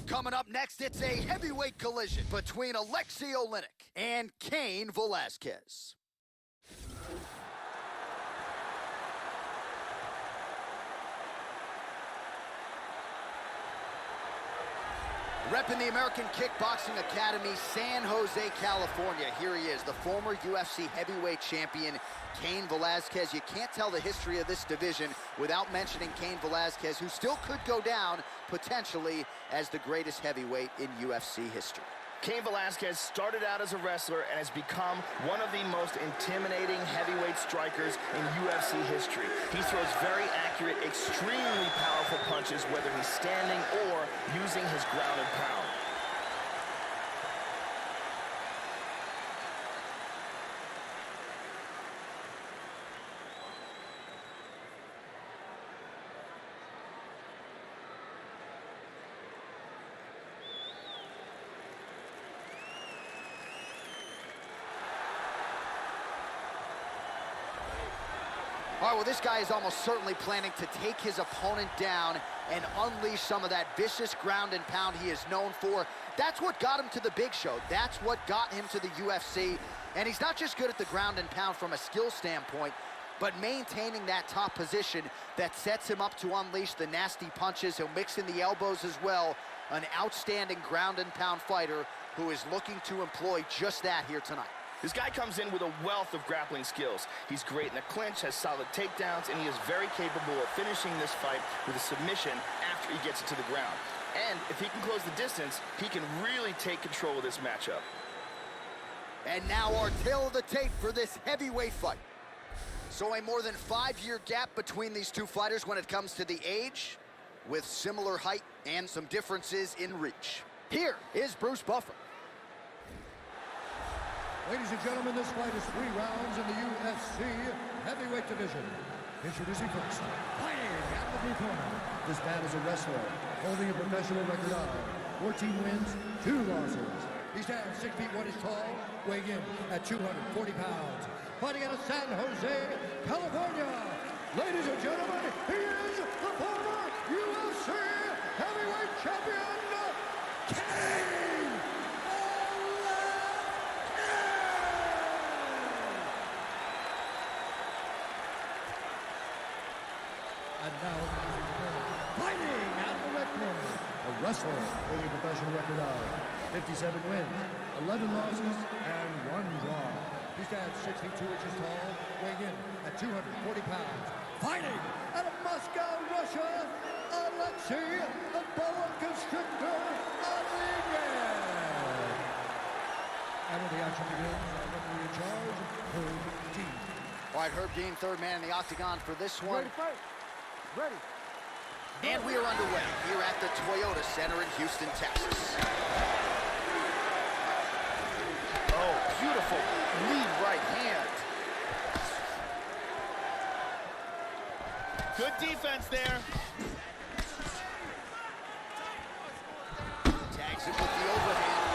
Coming up next, it's a heavyweight collision between Alexei Oleinik and Cain Velasquez. Repping the American Kickboxing Academy, San Jose, California. Here he is, the former UFC heavyweight champion, Cain Velasquez. You can't tell the history of this division without mentioning Cain Velasquez, who still could go down, potentially, as the greatest heavyweight in UFC history. Cain Velasquez started out as a wrestler and has become one of the most intimidating heavyweight strikers in UFC history. He throws very accurate, extremely powerful punches, whether he's standing or using his ground and pound. All right, well, this guy is almost certainly planning to take his opponent down and unleash some of that vicious ground and pound he is known for. That's what got him to the big show. That's what got him to the UFC. And he's not just good at the ground and pound from a skill standpoint, but maintaining that top position that sets him up to unleash the nasty punches. He'll mix in the elbows as well. An outstanding ground and pound fighter who is looking to employ just that here tonight. This guy comes in with a wealth of grappling skills. He's great in the clinch, has solid takedowns, and he is very capable of finishing this fight with a submission after he gets it to the ground. And if he can close the distance, he can really take control of this matchup. And now our tale of the tape for this heavyweight fight. So a more than 5-year gap between these two fighters when it comes to the age, with similar height and some differences in reach. Here is Bruce Buffer. Ladies and gentlemen, this fight is 3 rounds in the UFC heavyweight division. Introducing first, fighting out of the blue corner. This man is a wrestler, holding a professional record of 14 wins, 2 losses. He stands 6 feet 1 inch tall, weighing in at 240 pounds. Fighting out of San Jose, California. Ladies and gentlemen, he is the former UFC heavyweight champion, Cain. And now, fighting out of the red corner, a wrestler holding a professional record of 57 wins, 11 losses, and 1 draw. He stands 6 feet 2 inches tall, weighing in at 240 pounds. Fighting out of Moscow, Russia, Alexei, the boa constrictor of the ring. And when the action begins, our referee in charge, Herb Dean. All right, Herb Dean, third man in the octagon for this one. Ready, fight. Ready. And we are underway here at the Toyota Center in Houston, Texas. Oh, beautiful lead right hand. Good defense there. Tags him with the overhand.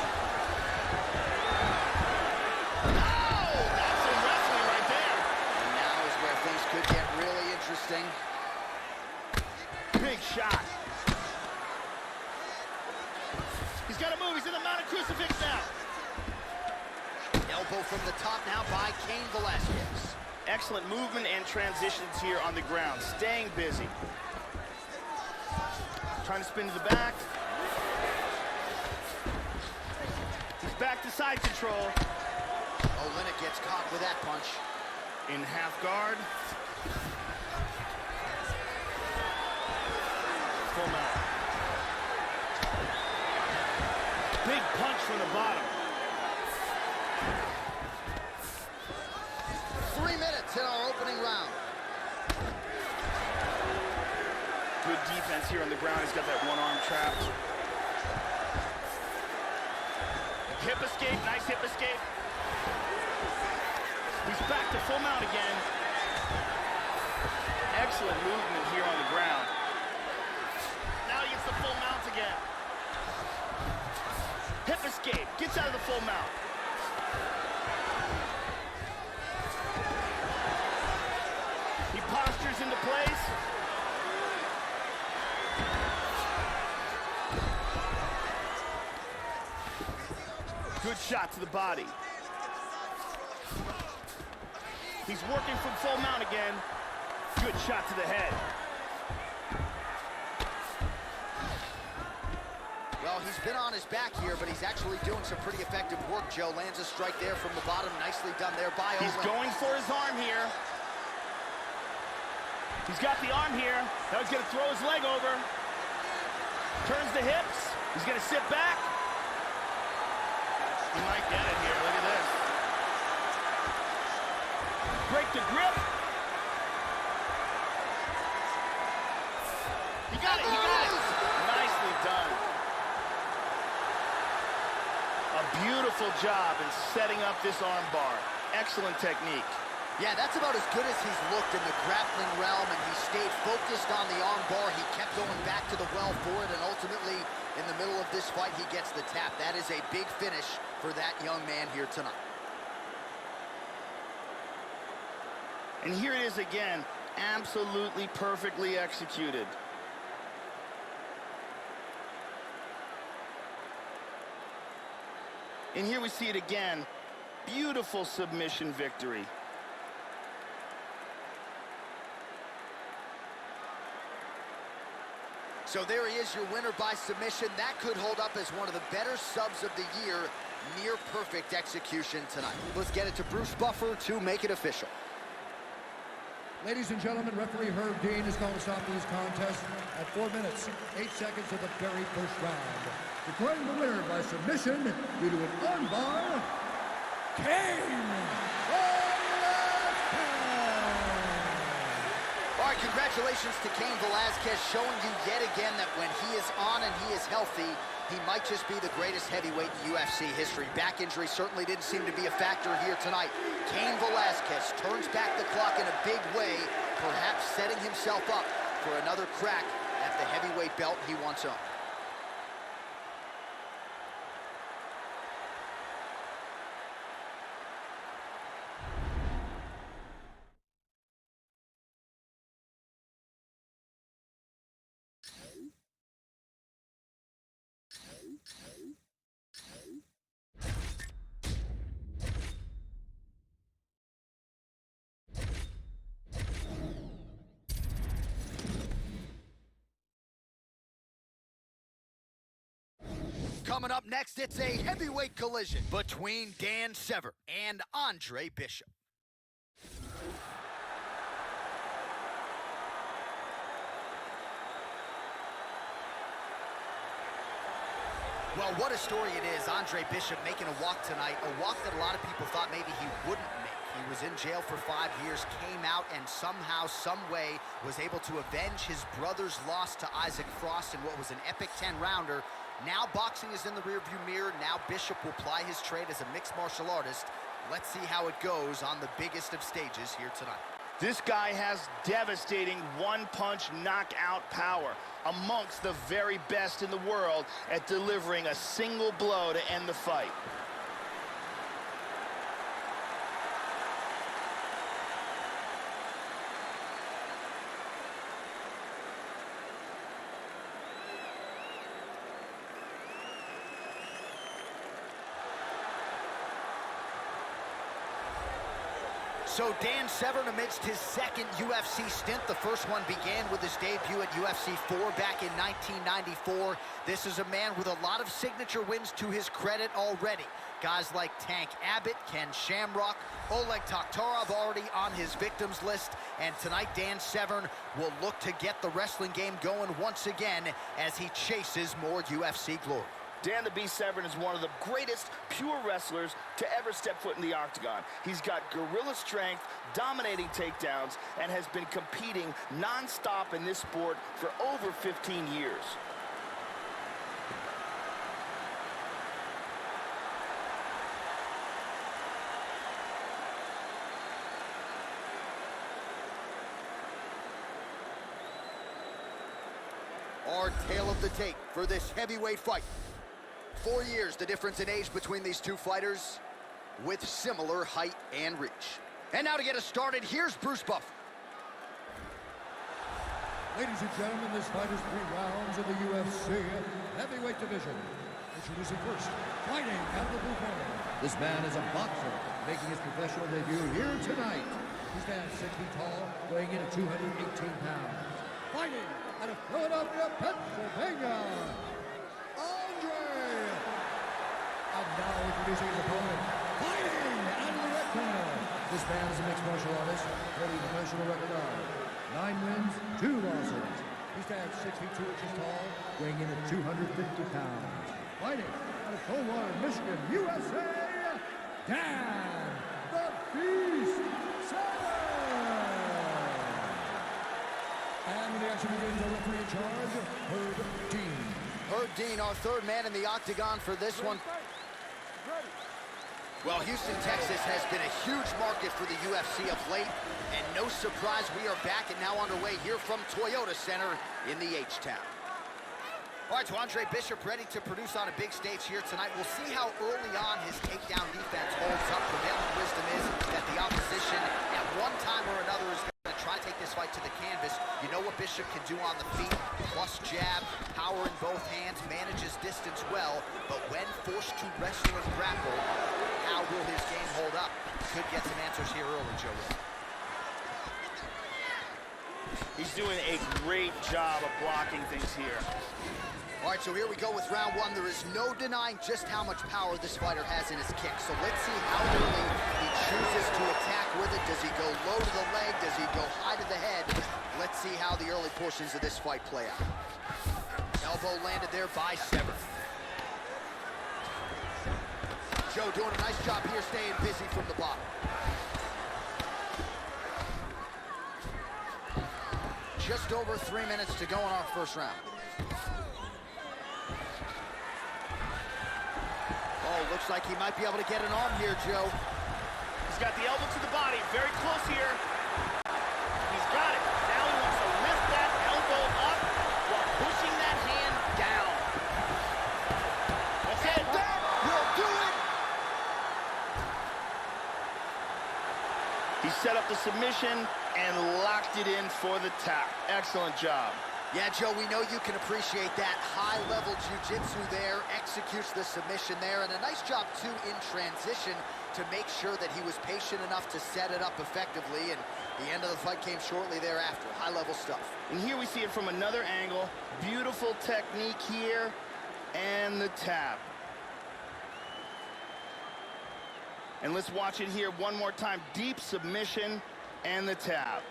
Oh, that's some wrestling right there. And now is where things could get really interesting. Big shot. He's got to move. He's in the mounted crucifix now. Elbow from the top now by Cain Velasquez. Excellent movement and transitions here on the ground. Staying busy. Trying to spin to the back. He's back to side control. Oleinik gets caught with that punch. In half guard. Full mount. Big punch from the bottom. 3 minutes in our opening round. Good defense here on the ground. He's got that one arm trapped. Hip escape, nice hip escape. He's back to full mount again. Excellent movement here on the ground. Now he gets the full mount again. Hip escape, gets out of the full mount. He postures into place. Good shot to the body. He's working from full mount again. Good shot to the head. Well, he's been on his back here, but he's actually doing some pretty effective work, Joe. Lands a strike there from the bottom. Nicely done there by Owen. He's going for his arm here. He's got the arm here. Now he's going to throw his leg over. Turns the hips. He's going to sit back. He might get it here. Look at this. Break the grip. He got it. He got it. Nicely done. A beautiful job in setting up this arm bar. Excellent technique. Yeah, that's about as good as he's looked in the grappling realm, and he stayed focused on the arm bar. He kept going back to the well for it, and ultimately, in the middle of this fight, he gets the tap. That is a big finish for that young man here tonight. And here it is again, absolutely perfectly executed. And here we see it again. Beautiful submission victory. So there he is, your winner by submission. That could hold up as one of the better subs of the year. Near perfect execution tonight. Let's get it to Bruce Buffer to make it official. Ladies and gentlemen, referee Herb Dean is going to stop this contest at 4 minutes, 8 seconds of the very first round. Declaring the winner by submission due to an armbar, Cain. All right, congratulations to Cain Velasquez, showing you yet again that when he is on and he is healthy, he might just be the greatest heavyweight in UFC history. Back injury certainly didn't seem to be a factor here tonight. Cain Velasquez turns back the clock in a big way, perhaps setting himself up for another crack at the heavyweight belt he once owned. Coming up next, it's a heavyweight collision between Dan Severn and Andre Bishop. Well, what a story it is. Andre Bishop making a walk tonight, a walk that a lot of people thought maybe he wouldn't make. He was in jail for 5 years, came out, and somehow, some way, was able to avenge his brother's loss to Isaac Frost in what was an epic 10-rounder. Now boxing is in the rearview mirror. Now Bishop will ply his trade as a mixed martial artist. Let's see how it goes on the biggest of stages here tonight. This guy has devastating one-punch knockout power, amongst the very best in the world at delivering a single blow to end the fight. So Dan Severn amidst his second UFC stint. The first one began with his debut at UFC 4 back in 1994. This is a man with a lot of signature wins to his credit already. Guys like Tank Abbott, Ken Shamrock, Oleg Taktarov already on his victims list. And tonight Dan Severn will look to get the wrestling game going once again as he chases more UFC glory. Dan the Beast Severn is one of the greatest pure wrestlers to ever step foot in the octagon. He's got gorilla strength, dominating takedowns, and has been competing non-stop in this sport for over 15 years. Our tale of the tape for this heavyweight fight. 4 years, the difference in age between these two fighters, with similar height and reach. And now to get us started, here's Bruce Buffer. Ladies and gentlemen, this fight is 3 rounds of the UFC heavyweight division. Introducing first, fighting out of the blue corner. This man is a boxer, making his professional debut here tonight. He stands 6 feet tall, weighing in at 218 pounds. Fighting out of Philadelphia, Pennsylvania, Andre. And now introducing his opponent, fighting out of the red corner. This man is a mixed martial artist, holding a professional record of 9 wins, 2 losses. He stands 6 feet 2 inches tall, weighing in at 250 pounds. Fighting out of Coldwater, Michigan, USA, Dan the Beast Savage. And when the action begins, the referee in charge, Herb Dean. Herb Dean, our third man in the octagon for this one. Well, Houston, Texas has been a huge market for the UFC of late, and no surprise we are back and now underway here from Toyota Center in the H-Town. All right, so Andre Bishop ready to produce on a big stage here tonight. We'll see how early on his takedown defense holds up. Prevailing wisdom is that the opposition at one time or another is going to try to take this fight to the canvas. You know what Bishop can do on the feet, plus jab, power in both hands, manages distance well, but when forced to wrestle and grapple, how will his game hold up? Could get some answers here early, Joe. He's doing a great job of blocking things here. All right, so here we go with round one. There is no denying just how much power this fighter has in his kick. So let's see how early he chooses to attack with it. Does he go low to the leg? Does he go high to the head? Let's see how the early portions of this fight play out. Elbow landed there by Severn. Joe doing a nice job here, staying busy from the bottom. Just over 3 minutes to go in our first round. Oh, looks like he might be able to get an arm here, Joe. He's got the elbow to the body, very close here. He's got it. Now he wants to lift that elbow up while pushing that hand down. That's it. That will do it. He set up the submission and locked it in for the tap. Excellent job. Yeah, Joe, we know you can appreciate that high-level jiu-jitsu there, executes the submission there, and a nice job, too, in transition to make sure that he was patient enough to set it up effectively, and the end of the fight came shortly thereafter. High-level stuff. And here we see it from another angle. Beautiful technique here, and the tap. And let's watch it here one more time. Deep submission and the tap.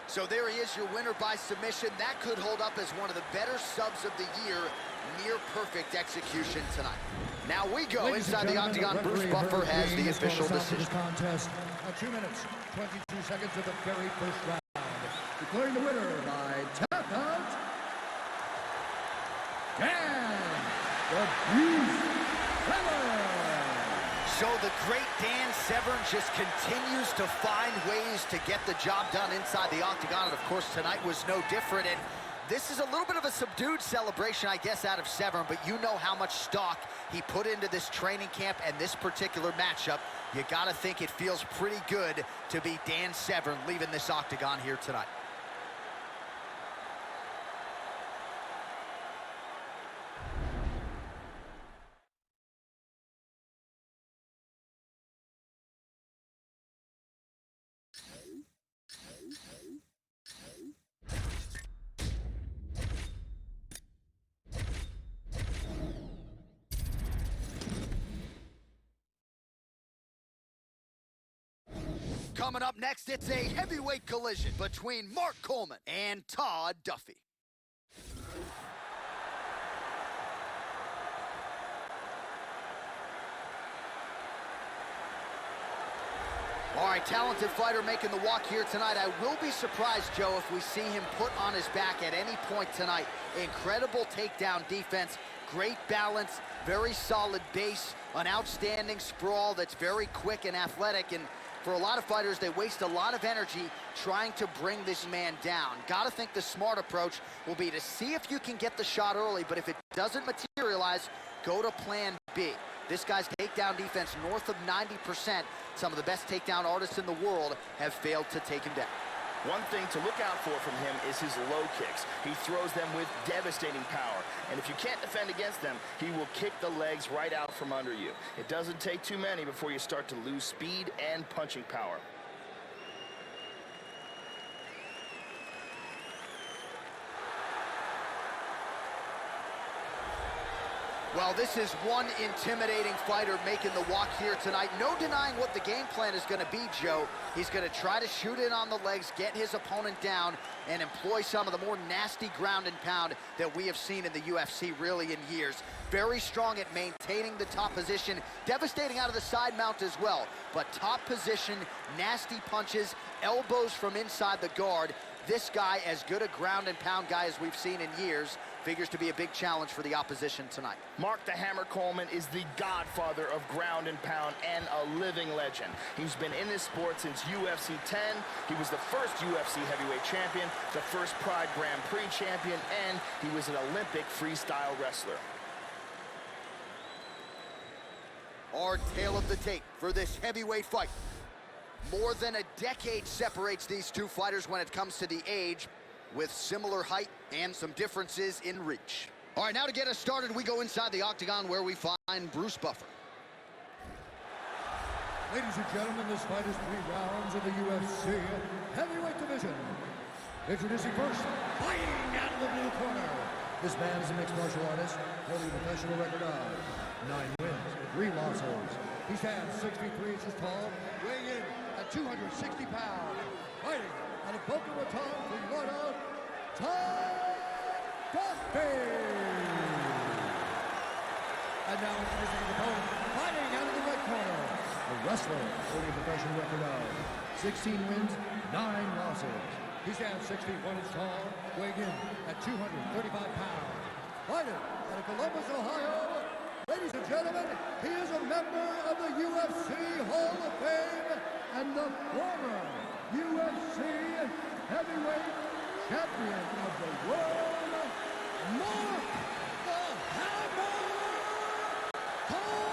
So there he is, your winner by submission. That could hold up as one of the better subs of the year. Near perfect execution tonight. Now we go inside the octagon. Bruce Buffer has the official decision. Contest. 2 minutes, 22 seconds of the very first round. Declaring the winner by tap out, Dan the Beast Savage. So the great Dan Severn just continues to find ways to get the job done inside the octagon. And of course, tonight was no different. And this is a little bit of a subdued celebration, I guess, out of Severn. But you know how much stock he put into this training camp and this particular matchup. You got to think it feels pretty good to be Dan Severn leaving this octagon here tonight. Coming up next, it's a heavyweight collision between Mark Coleman and Todd Duffy. All right, talented fighter making the walk here tonight. I will be surprised, Joe, if we see him put on his back at any point tonight. Incredible takedown defense, great balance, very solid base, an outstanding sprawl that's very quick and athletic. And for a lot of fighters, they waste a lot of energy trying to bring this man down. Gotta think the smart approach will be to see if you can get the shot early, but if it doesn't materialize, go to plan B. This guy's takedown defense north of 90%. Some of the best takedown artists in the world have failed to take him down. One thing to look out for from him is his low kicks. He throws them with devastating power. And if you can't defend against them, he will kick the legs right out from under you. It doesn't take too many before you start to lose speed and punching power. Well, this is one intimidating fighter making the walk here tonight. No denying what the game plan is going to be, Joe. He's going to try to shoot in on the legs, get his opponent down, and employ some of the more nasty ground and pound that we have seen in the UFC really in years. Very strong at maintaining the top position, devastating out of the side mount as well. But top position, nasty punches, elbows from inside the guard. This guy, as good a ground and pound guy as we've seen in years, figures to be a big challenge for the opposition tonight. Mark the Hammer Coleman is the godfather of ground and pound and a living legend. He's been in this sport since UFC 10. He was the first UFC heavyweight champion, the first Pride Grand Prix champion, and he was an Olympic freestyle wrestler. Our tale of the tape for this heavyweight fight. More than a decade separates these two fighters when it comes to the age, with similar height and some differences in reach. All right, now to get us started, we go inside the octagon where we find Bruce Buffer. Ladies and gentlemen, this fight is 3 rounds in the UFC heavyweight division. Introducing first, fighting out of the blue corner. This man is a mixed martial artist, holding a professional record of 9 wins, 3 losses. He stands 63 inches tall, weighing in at 260 pounds. Fighting out of Boca Raton, Florida, Duffy. And now introducing his opponent, fighting out of the red corner. A wrestler holding a professional record of 16 wins, 9 losses. He stands 61 inches tall, weighing in at 235 pounds. Fighting out of Columbus, Ohio. Ladies and gentlemen, he is a member of the UFC Hall of Fame and the former UFC heavyweight champion of the world, Mark the Hammer Coleman!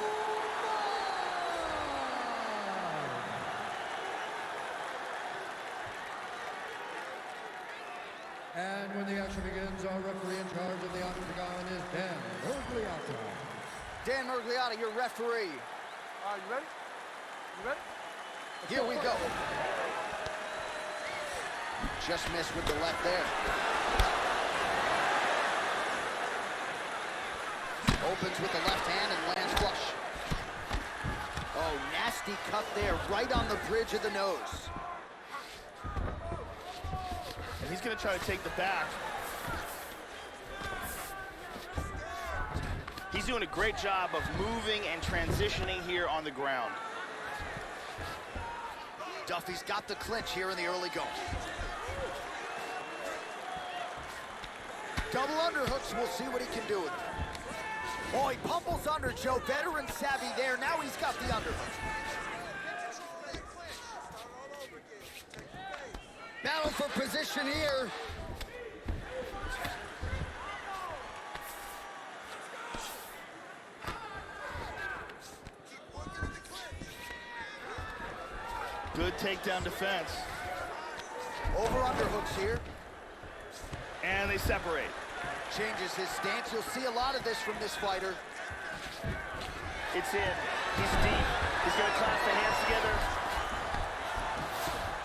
And when the action begins, our referee in charge of the octagon is Dan Mergliata. Dan Mergliata, your referee. You ready? You ready? Here we go. Just missed with the left there. Opens with the left hand and lands flush. Oh, nasty cut there, right on the bridge of the nose. And he's going to try to take the back. He's doing a great job of moving and transitioning here on the ground. Duffy's got the clinch here in the early going. Double underhooks, we'll see what he can do with it. Oh, he pummels under, Joe. Veteran savvy there. Now he's got the underhook. Battle for position here. Good takedown defense. Over underhooks here. And they separate. Changes his stance. You'll see a lot of this from this fighter. It's in. He's deep. He's going to clasp the hands together.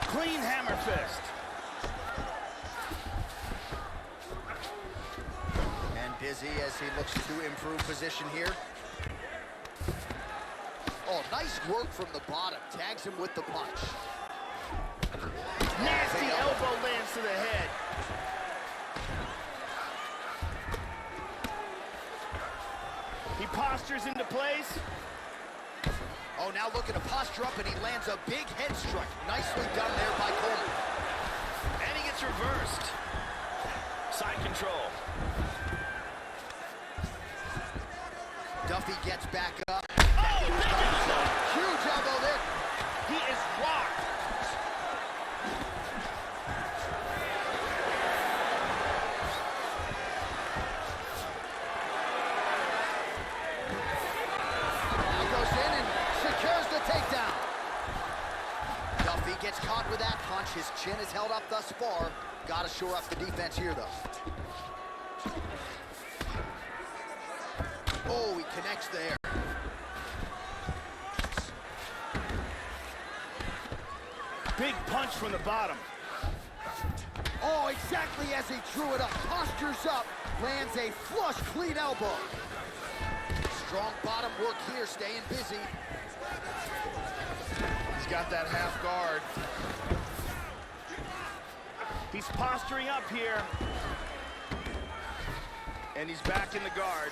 Clean hammer fist. And busy as he looks to improve position here. Oh, nice work from the bottom. Tags him with the punch. Nasty elbow lands to the head. He postures into place. Oh, now looking to posture up, and he lands a big head strike. Nicely done there by Coleman. And he gets reversed. Side control. Duffy gets back up. Oh, Huge elbow there. he is rocked. gets caught with that punch. His chin is held up thus far. Got to shore up the defense here, though. Oh, he connects there. Big punch from the bottom. Oh, exactly as he drew it up. Postures up. Lands a flush, clean elbow. Strong bottom work here, staying busy. He's got that half guard. He's posturing up here. And he's back in the guard.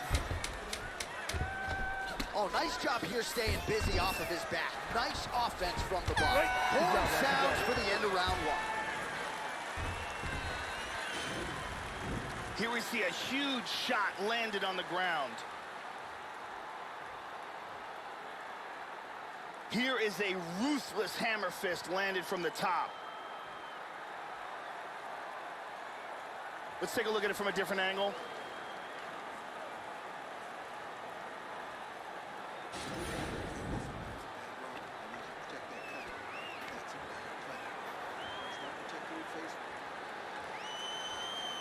Oh, nice job here staying busy off of his back. Nice offense from the bar. Horn sounds for the end of round one. Here we see a huge shot landed on the ground. Here is a ruthless hammer fist landed from the top. Let's take a look at it from a different angle.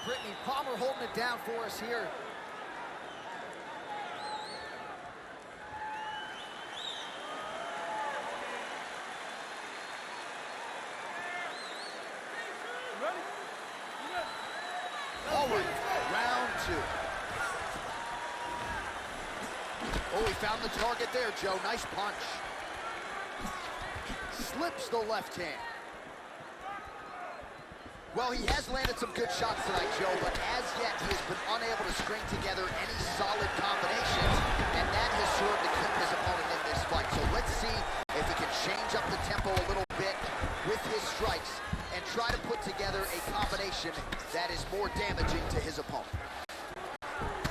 Brittany Palmer holding it down for us here. You ready? You ready? All right, round two. Oh, he found the target there, Joe. Nice punch. Slips the left hand. Well, he has landed some good shots tonight, Joe, but as yet he has been unable to string together any solid combinations, and that has served to keep his opponent in this fight. So let's see if he can change up the tempo a little bit with his strikes and try to put together a combination that is more damaging to his opponent.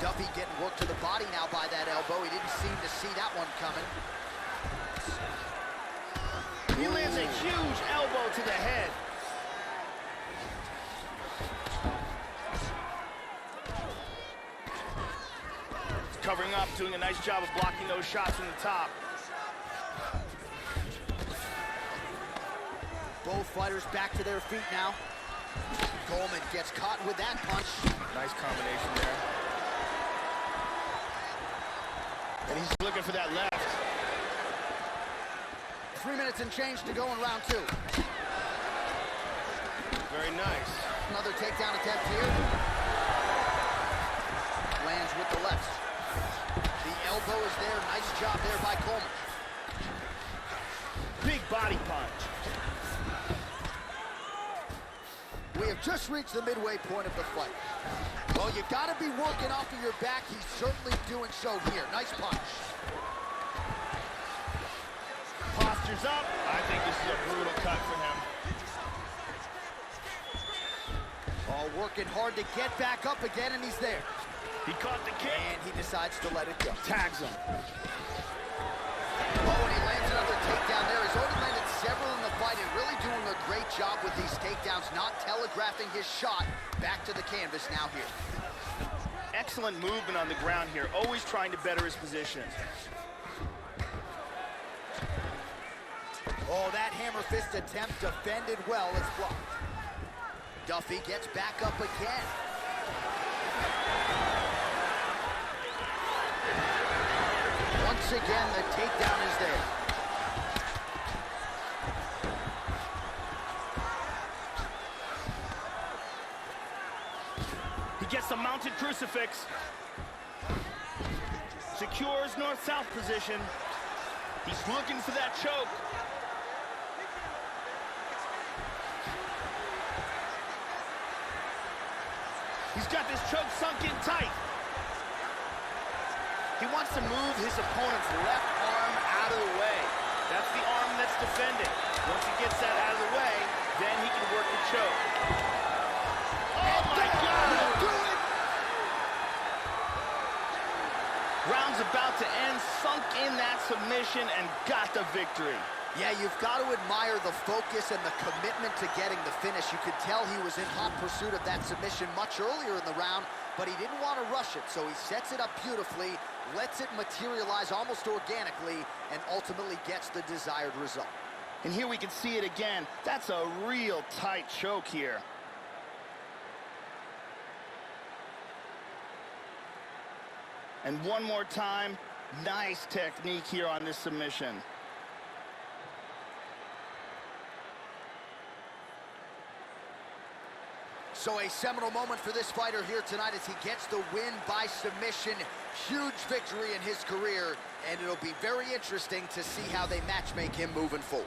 Duffy getting worked to the body now by that elbow. He didn't seem to see that one coming. He lands a huge elbow to the head. Covering up, doing a nice job of blocking those shots from the top. Both fighters back to their feet now. Coleman gets caught with that punch. Nice combination there. And he's looking for that left. 3 minutes and change to go in round two. Very nice. Another takedown attempt here. Lands with the left. The elbow is there. Nice job there by Coleman. Big body punch. We have just reached the midway point of the fight. Well, you got to be working off of your back. He's certainly doing so here. Nice punch. Postures up. I think this is a brutal cut for him. Oh, working hard to get back up again, and he's there. He caught the kick. And he decides to let it go. Tags him. Oh, and he lands another takedown there. He's already landed several in the fight and really doing a great job with these takedowns, not telegraphing his shot back to the canvas now here. Excellent movement on the ground here, always trying to better his position. Oh, that hammer fist attempt defended well. It's blocked. Duffy gets back up again. Once again, the takedown is there. He gets the mounted crucifix. Secures north-south position. He's looking for that choke. He's got this choke sunk in tight. He wants to move his opponent's left arm out of the way. That's the arm that's defending. Once he gets that out of the way, then he can work the choke. Oh my God! Round's about to end, sunk in that submission and got the victory. Yeah, you've got to admire the focus and the commitment to getting the finish. You could tell he was in hot pursuit of that submission much earlier in the round, but he didn't want to rush it, so he sets it up beautifully, lets it materialize almost organically, and ultimately gets the desired result. And here we can see it again. That's a real tight choke here. And one more time, nice technique here on this submission. So a seminal moment for this fighter here tonight as he gets the win by submission. Huge victory in his career, and it'll be very interesting to see how they matchmake him moving forward.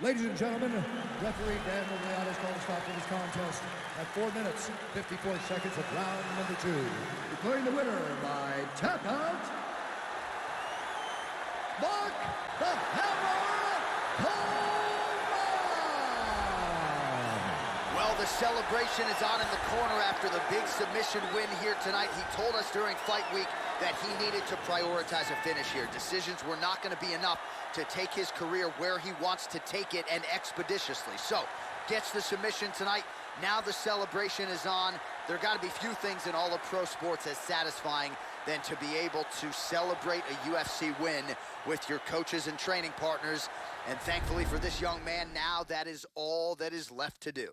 Ladies and gentlemen, referee Dan Moreno has called a stop to this contest at 4 minutes, 54 seconds of round number 2. Declaring the winner by tap out, Mark the Hammer Coleman! Well, the celebration is on in the corner after the big submission win here tonight. He told us during fight week that he needed to prioritize a finish here. Decisions were not going to be enough to take his career where he wants to take it, and expeditiously. So, gets the submission tonight. Now the celebration is on. There got to be few things in all of pro sports as satisfying than to be able to celebrate a UFC win with your coaches and training partners. And thankfully for this young man, now that is all that is left to do.